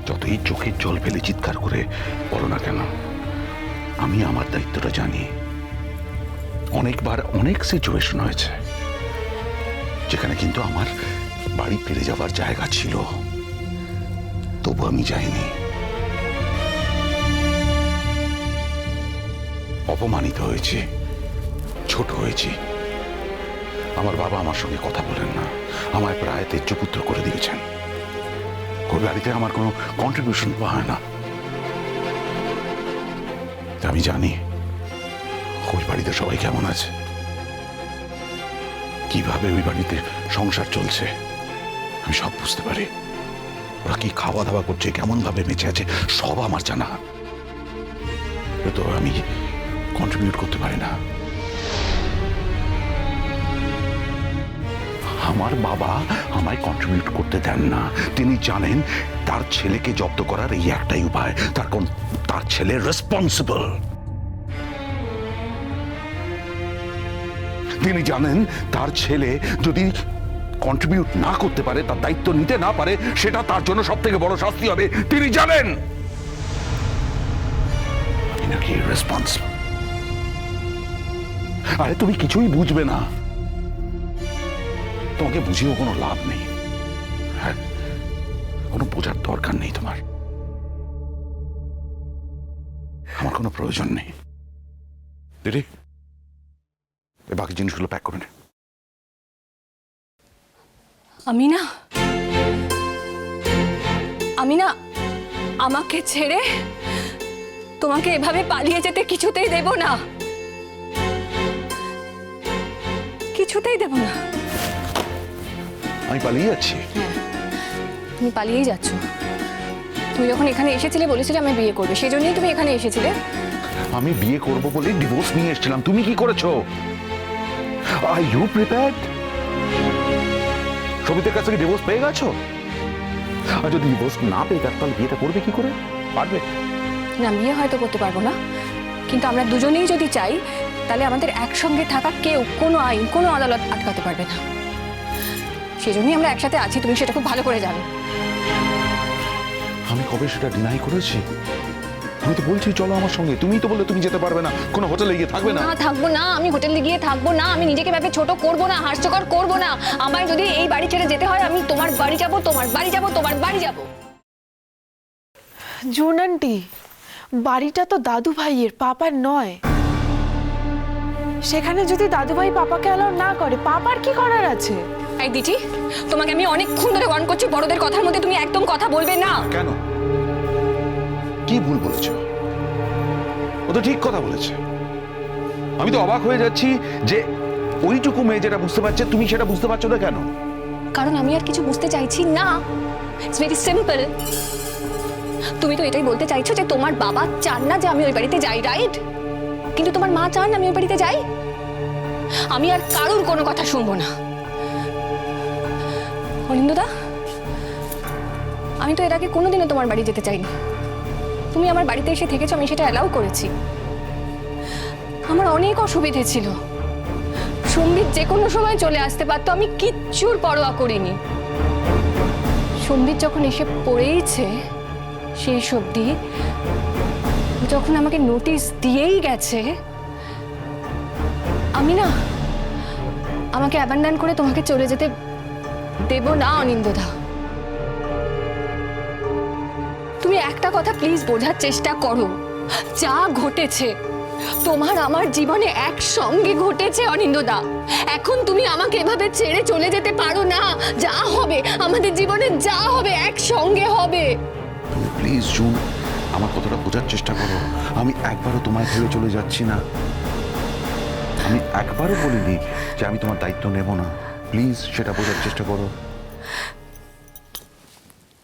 যতই চোখের জল ফেলে চিৎকার করে বলো না কেন, আমি আমার দায়িত্বটা জানি। অনেকবার অনেক সিচুয়েশন হয়েছে যেখানে কিন্তু আমার বাড়ি ফিরে যাবার জায়গা ছিল, তবু আমি যাইনি। অপমানিত হয়েছি, ছোট হয়েছি। আমার বাবা আমার সঙ্গে কথা বলেন না, আমায় প্রায় তেজ্যপুত্র করে দিয়েছেন। ওই বাড়িতে আমার কোনো কন্ট্রিবিউশন পায় না। আমি জানি ওই বাড়িতে সবাই কেমন আছে, কিভাবে ওই বাড়িতে সংসার চলছে, আমি সব বুঝতে পারি। ওরা কি খাওয়া দাওয়া করছে, কেমন ভাবে বেঁচে আছে, সব আমার জানা। তো আমি কন্ট্রিবিউট করতে পারি না। আমার বাবা আমায় কন্ট্রিবিউট করতে দেন না। তিনি জানেন তার ছেলেকে জব্দ করার এই একটাই উপায়, তার ছেলে রেসপন্সিবল। তিনি জানেন তার ছেলে যদি কন্ট্রিবিউট না করতে পারে, তার দায়িত্ব নিতে না পারে, সেটা তার জন্য সব থেকে বড় শাস্তি হবে। তিনি জানেন আমি নাকি রেসপন্সিবল। আরে তুমি কিছুই বুঝবে না, তোমাকে বুঝিয়েও কোনো লাভ নেই। হ্যাঁ, কোনো বোঝার দরকার নেই তোমার, আমার কোনো প্রয়োজন নেই। দিদি, এই বাকি জিনিসগুলো প্যাক করে নে। আমি না আমাকে ছেড়ে তোমাকে এভাবে পালিয়ে যেতে কিছুতেই দেব না, কিছুতেই দেব না। আমি পালিয়ে যাচ্ছি? তুমি পালিয়েই যাচ্ছ। তুমি যখন এখানে এসেছিলে বলেছিলে আমি বিয়ে করবে, সেই জন্যই তুমি এখানে এসেছিলে। আমি বিয়ে করব বলে ডিভোর্স নিয়ে এসেছিলাম। তুমি কি করেছো? Are you prepared? সবিতার কাছ থেকে ডিভোর্স পেয়ে গেছো? আর যদি ডিভোর্স না পেয়ে থাকো তাহলে বিয়েটা করবে কি করে? পারবে না, বিয়ে হয়তো করতে পারবো না, কিন্তু আমরা দুজনেই যদি চাই তাহলে আমাদের একসঙ্গে থাকা কেউ, কোনো আইন, কোনো আদালত আটকাতে পারবে না। সেজন্যই আমরা একসাথে আছি, তুমি সেটা খুব ভালো করে জানো। আমি কবে সেটা ডিনাই করেছি? আমি তো বলছি চলো আমার সঙ্গে, তুমিই তো বললে তুমি যেতে পারবে না, কোনো হোটেলে গিয়ে থাকবে না। না, থাকবো না, আমি হোটেলে গিয়ে থাকবো না, আমি নিজেকে ভাবে ছোট করবো না, হাস্যকর করবো না। আমায় যদি এই বাড়ি ছেড়ে যেতে হয় আমি তোমার বাড়ি যাবো, তোমার বাড়ি যাবো, তোমার বাড়ি যাবো। জুন আন্টি, বাড়িটা তো দাদু ভাইয়ের, পাপার নয়। সেখানে যদি দাদু ভাই পাপাকে অ্যালাউ না করে, পাপার কি করার আছে? এই দিঠি, তোমাকে আমি অনেকক্ষণ ধরে ওয়ার্ন করছি, বড়দের কথার মধ্যে তুমি একদম কথা বলবে না। কেন? কি ভুল বলেছ? ও তো ঠিক কথা বলেছে। আমি তো অবাক হয়ে যাচ্ছি যে ওইটুকু মেয়ে যেটা বুঝতে পারছে তুমি সেটা বুঝতে পারছো না কেন? কারণ আমি আর কিছু বুঝতে চাইছি না। It's very simple. তুমি তো এটাই বলতে চাইছো যে তোমার বাবা চান না যে আমি ওই বাড়িতে যাই, রাইট? কিন্তু তোমার মা চান আমি ওই বাড়িতে যাই। আমি আর কারোর কোনো কথা শুনবো না। অরিন্দদা, আমি তো এর আগে কোনোদিনও তোমার বাড়ি যেতে চাইনি। তুমি আমার বাড়িতে এসে থেকেছো, আমি সেটা অ্যালাউ করেছি। আমার অনেক অসুবিধে ছিল, সম্বিত যে কোনো সময় চলে আসতে পারতো, আমি কিচ্ছুর পরোয়া করিনি। সম্বিত যখন এসে পড়েইছে সেই সবদি, যখন আমাকে নোটিশ দিয়েই গেছে, আমি না আমাকে অ্যাবান্ডন করে তোমাকে চলে যেতে দেব না অনিন্দদা। তুমি একটা কথা প্লিজ বোঝার চেষ্টা করো, যা ঘটেছে তোমার আমার জীবনে একসঙ্গে ঘটেছে অনিন্দদা। এখন তুমি আমাকে এভাবে ছেড়ে চলে যেতে পারো না। যা হবে আমাদের জীবনে, যা হবে একসঙ্গে হবে। তুমি প্লিজ জুন আমার কথাটা বোঝার চেষ্টা করো। আমি একবারও তোমায় ফেলে চলে যাচ্ছি না। আমি একবারও বলিনি যে আমি তোমার দায়িত্ব নেব না। প্লিজ সেটা বোঝার চেষ্টা করো।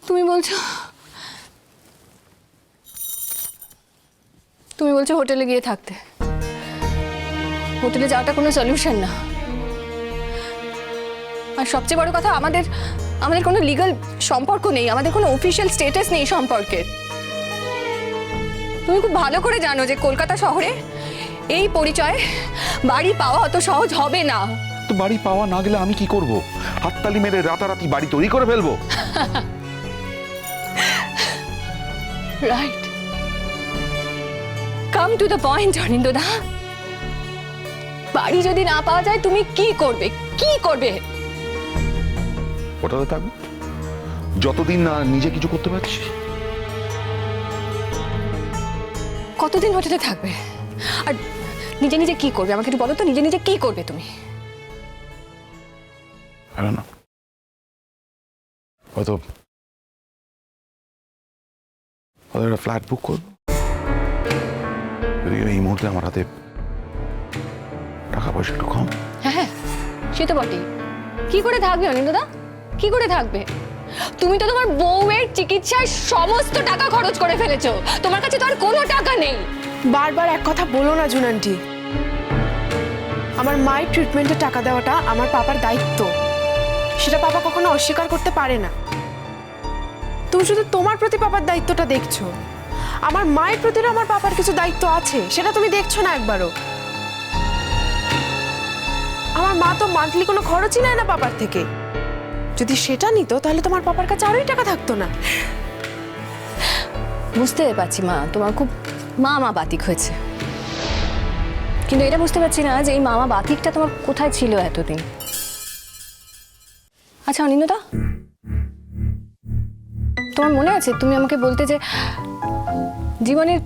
তুমি বলছো হোটেলে গিয়ে থাকতে। হোটেলে যাওয়াটা কোনো সলিউশন না। আর সবচেয়ে বড় কথা, আমাদের কোনো লিগ্যাল সম্পর্ক নেই, আমাদের কোনো অফিসিয়াল স্ট্যাটাস নেই সম্পর্কের। তুমি খুব ভালো করে জানো যে কলকাতা শহরে এই পরিচয়ে বাড়ি পাওয়া অত সহজ হবে না। তো বাড়ি পাওয়া না গেলে আমি কি করব? হাততালি মেরে রাতারাতি বাড়ি তৈরি করে ফেলবো? Right, come to the point অনিন্দদা। বাড়ি যদি না পাওয়া যায় তুমি কি করবে, কি করবে? ওটাতে থাকবো যতদিন না নিজে কিছু করতে পারছি। কতদিন হোটেলে থাকবে? আর নিজে নিজে কি করবে আমাকে একটু বলো তো, নিজে নিজে কি করবে তুমি? না হয়তো একটা ফ্ল্যাট বুক করবো। এই মুহূর্তে আমার হাতে টাকা পয়সা একটু কম। হ্যাঁ, সে তো বটেই। কি করে থাকবে অনিন্দদা, কি করে থাকবে? তুমি তো তোমার বউয়ের চিকিৎসার সমস্ত টাকা খরচ করে ফেলেছো, তোমার কাছে তো আর কোনো টাকা নেই। বারবার এক কথা বলো না জুন আন্টি। আমার মায়ের ট্রিটমেন্টে টাকা দেওয়াটা আমার পাপার দায়িত্ব, সেটা পাপা কখনো অস্বীকার করতে পারে না। তুমি শুধু তোমার প্রতি পাপার দায়িত্বটা দেখছো, আমার মায়ের প্রতি আমার পাপার কিছু দায়িত্ব আছে, সেটা তুমি দেখছো না একবারও। আমার মা তো মান্থলি কোনো খরচই নেয় না পাপার থেকে। যদি সেটা নিত তাহলে তোমার পাপার কাছে আরোই টাকা থাকতো না। বুঝতে পারছি মা, তোমার খুব মামা বাতিক হয়েছে, কিন্তু এটা বুঝতে পারছি না যে এই মামা বাতিকটা তোমার কোথায় ছিল এতদিন। আচ্ছা অনিন্দদা, তোমার মনে আছে তুমি আমাকে বলতে যে জীবনের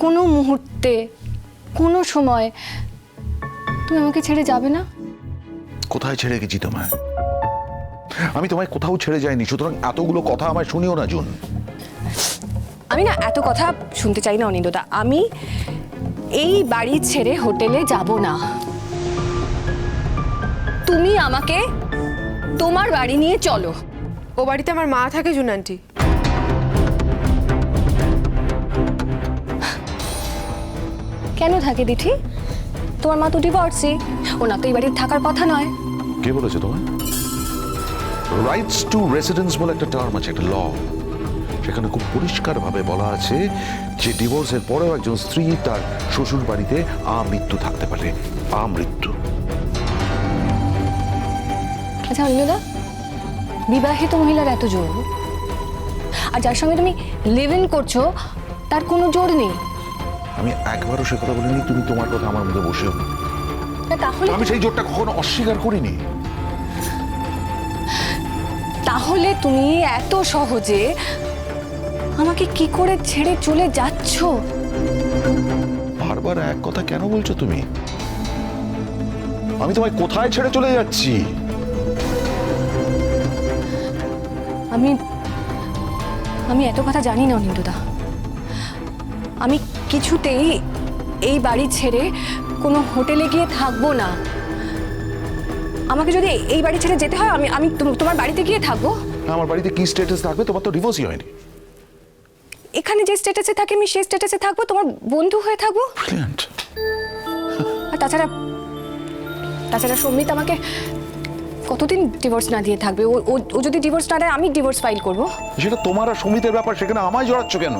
কোনো মুহূর্তে কোনো সময় তুমি আমাকে ছেড়ে যাবে না? কোথায় ছেড়ে গেছি তোমায়? আমি তোমায় কোথাও ছেড়ে যাইনি, সুতরাং এতগুলো কথা আমায় শুনিও না জুন। আমি না এত কথা শুনতে চাই না অনিন্দদা। আমি এই বাড়ি ছেড়ে হোটেলে যাব না। তুমি আমাকে তোমার বাড়ি নিয়ে চলো। ও বাড়িতে আমার মা থাকে জুন আন্টি। কেন থাকে দিঠি? তোমার মা তো ডিভোর্সি, ওনার তো এই বাড়ির থাকার কথা নয়। কে বলেছে তোমায়? রাইটস টু রেসিডেন্স বলে একটা টার্ম আছে, একটা ল। সেখানে খুব পরিষ্কার ভাবে বলা আছে যে ডিভোর্সের পরেও একজন স্ত্রী তার শ্বশুর বাড়িতে আমৃত্যু থাকতে পারে। আমৃত্যু। আচ্ছা অনিন্দদা, বিবাহিত মহিলার এত জোর, আর যার সঙ্গে তুমি লিভ ইন করছো তার কোনো জোর নেই। আমি একবারও সে কথা বলিনি, তুমি তোমার কথা আমার মধ্যে বসেও না। তাহলে আমি সেই জোরটা কখনো অস্বীকার করিনি। তাহলে তুমি এত সহজে আমাকে কি করে ছেড়ে চলে যাচ্ছ? বারবার এক কথা কেন বলছো তুমি? আমি তোমায় কোথায় ছেড়ে চলে যাচ্ছি? আমি আমি এত কথা জানি না অনিন্দদা। আমি কিছুতেই এই বাড়ি ছেড়ে কোনো হোটেলে গিয়ে থাকবো না। আমাকে যদি এই বাড়ি ছেড়ে যেতে হয় আমি আমি তোমার বাড়িতে গিয়ে থাকবো। আমার বাড়িতে কি স্ট্যাটাস থাকবে? তোমার তো ডিভোর্সই হয়নি। এখানে যে স্ট্যাটাসে থাকে আমি সেই স্ট্যাটাসে থাকবো, তোমার বন্ধু হয়ে থাকবো। ব্রিলিয়ান্ট। আর তাছাড়া সম্মিত আমাকে কতদিন ডিভোর্স না দিয়ে থাকবে? ও যদি ডিভোর্স না দেয় আমি ডিভোর্স ফাইল করব। সেটা তোমার আর সমিতের ব্যাপার, সেখানে আমায় জড়াচ্ছ কেন?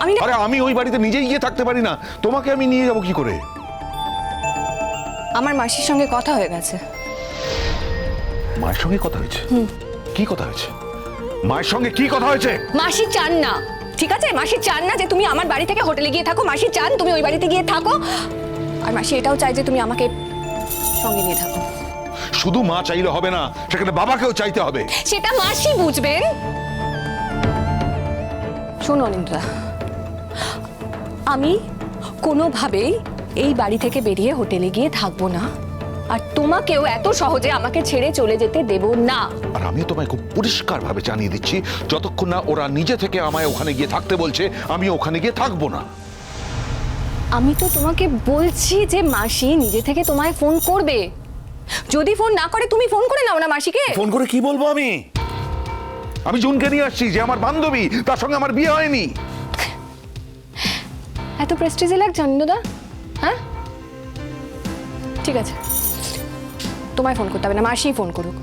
আমি না, আরে আমি ওই বাড়িতে নিজেই গিয়ে থাকতে পারি না, তোমাকে আমি নিয়ে যাবো কি করে? আমার মাসির সঙ্গে কথা হয়ে গেছে। মায়ের সঙ্গে কথা হয়েছে? কি কথা হয়েছে? মায়ের সঙ্গে কি কথা হয়েছে? মাসি চান না, ঠিক আছে? মাসি চান না যে তুমি আমার বাড়ি থেকে হোটেলে গিয়ে থাকো। মাসি চান তুমি ওই বাড়িতে গিয়ে থাকো। আর মাসি এটাও চায় যে তুমি আমাকে সঙ্গে নিয়ে থাকো। শুধু মা চাইলে হবে না, সেখানে বাবাকেও চাইতে হবে। সেটা মাসি বুঝবেন। শোনো অনিন্দা, আমি কোনোভাবেই এই বাড়ি থেকে বেরিয়ে হোটেলে গিয়ে থাকবো না, আর তোমাকেও এত সহজে আমাকে ছেড়ে চলে যেতে দেব না। আর আমি তোমায় খুব পরিষ্কার ভাবে জানিয়ে দিচ্ছি, যতক্ষণ না ওরা নিজে থেকে আমায় ওখানে গিয়ে থাকতে বলছে, আমি ওখানে গিয়ে থাকবো না। আমি তো তোমাকে বলছি যে মাসি নিজে থেকে তোমায় ফোন করবে। যদি ফোন না করে তুমি ফোন করে নাও না মাসিকে। ফোন করে কি বলবো? আমি জুনকে নিয়ে আসছি, যে আমার বান্ধবী, তার সঙ্গে আমার বিয়ে হয়নি। এত প্রেস্টিজে লাগছে অনিন্দা? হ্যাঁ, ঠিক আছে, তোমায় ফোন করতে হবে না, মাসি ফোন করুক।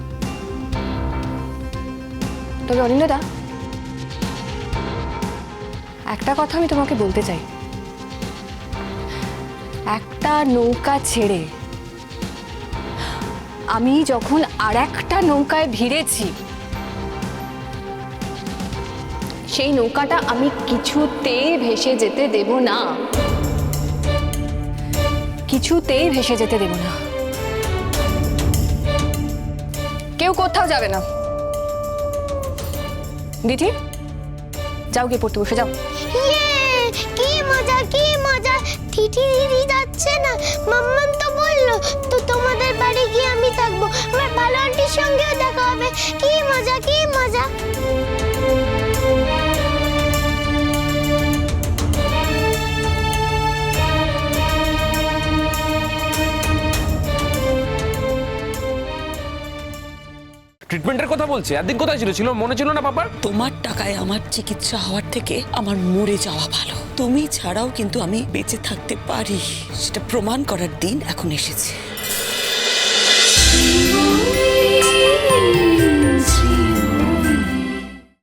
তবে অনিন্দা, একটা কথা আমি তোমাকে বলতে চাই। একটা নৌকা ছেড়ে আমি যখন আর একটা নৌকায় ভিড়েছি, সেই নৌকাটা আমি কিছুতেই ভেসে যেতে দেব না, কিছুতেই ভেসে যেতে দেব না। কেউ কোথাও যাবে না। দিদি যাও, গিয়ে পড়তে বসে যাও। কি মজা কি মজা, ঠিঠি দিদি যাচ্ছে না, মাম্মাম তো বললো তো তোমাদের বাড়ি গিয়ে আমি থাকবো, আমার ভালো আন্টির সঙ্গেও দেখা হবে। কি মজা কি মজা। ট্রিটমেন্টের কথা বলছে, একদিন কোথায় ছিল মনে ছিল না পাপার? তোমার টাকায় আমার চিকিৎসা হওয়ার থেকে আমার মরে যাওয়া ভালো। তুমি ছাড়াও কিন্তু আমি বেঁচে থাকতে পারি, সেটা প্রমাণ করার দিন এখন এসেছে।